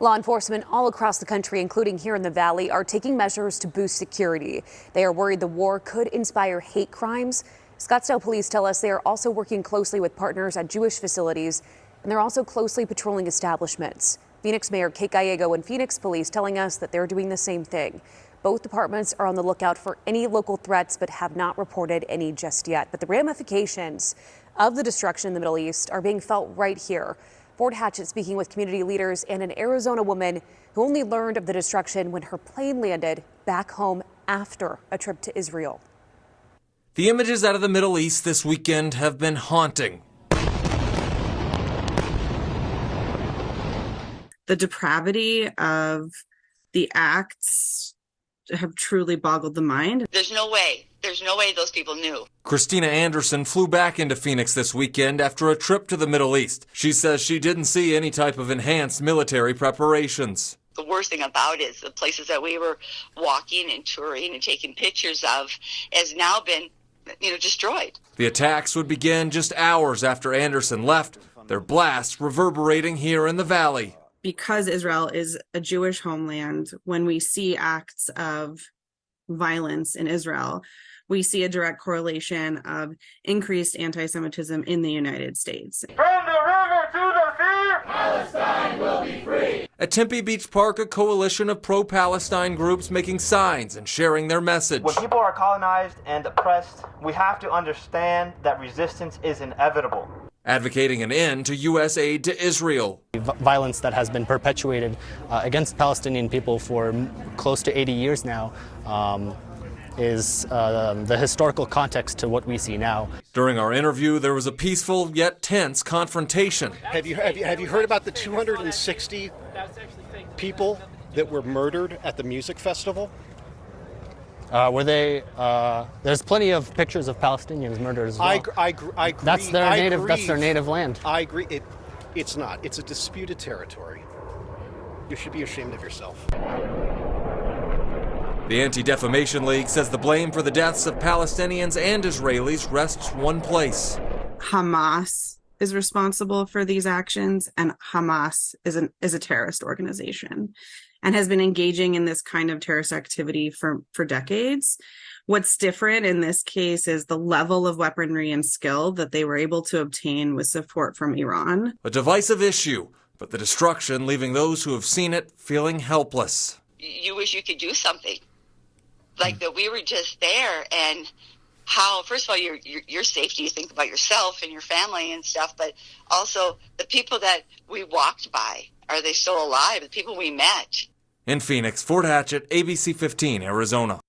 Law enforcement all across the country, including here in the Valley, are taking measures to boost security. They are worried the war could inspire hate crimes. Scottsdale police tell us they are also working closely with partners at Jewish facilities, and they're also closely patrolling establishments. Phoenix Mayor Kate Gallego and Phoenix police telling us that they're doing the same thing. Both departments are on the lookout for any local threats, but have not reported any just yet. But the ramifications of the destruction in the Middle East are being felt right here. Fort Hatchett speaking with community leaders and an Arizona woman who only learned of the destruction when her plane landed back home after a trip to Israel. The images out of the Middle East this weekend have been haunting. The depravity of the acts have truly boggled the mind. There's no way those people knew. Christina Anderson flew back into Phoenix this weekend after a trip to the Middle East. She says she didn't see any type of enhanced military preparations. The worst thing about it is the places that we were walking and touring and taking pictures of has now been, destroyed. The attacks would begin just hours after Anderson left, their blasts reverberating here in the Valley. Because Israel is a Jewish homeland, when we see acts of violence in Israel, we see a direct correlation of increased anti-Semitism in the United States. From the river to the sea, Palestine will be free. At Tempe Beach Park, a coalition of pro-Palestine groups making signs and sharing their message. When people are colonized and oppressed, we have to understand that resistance is inevitable. Advocating an end to U.S. aid to Israel. Violence that has been perpetuated against Palestinian people for close to 80 years now is the historical context to what we see now. During our interview, there was a peaceful yet tense confrontation. Have you heard about the 260 people that were murdered at the music festival? Were they? There's plenty of pictures of Palestinians murdered as well. I agree. That's their native. That's their native land. I agree. It's not. It's a disputed territory. You should be ashamed of yourself. The Anti-Defamation League says the blame for the deaths of Palestinians and Israelis rests one place. Hamas is responsible for these actions, and Hamas is a terrorist organization and has been engaging in this kind of terrorist activity for decades. What's different in this case is the level of weaponry and skill that they were able to obtain with support from Iran. A divisive issue, but the destruction leaving those who have seen it feeling helpless. You wish you could do something. Like that we were just there, and how, first of all, your safety, you think about yourself and your family and stuff, but also the people that we walked by. Are they still alive? The people we met. In Phoenix, Fort Hatchett, ABC 15, Arizona.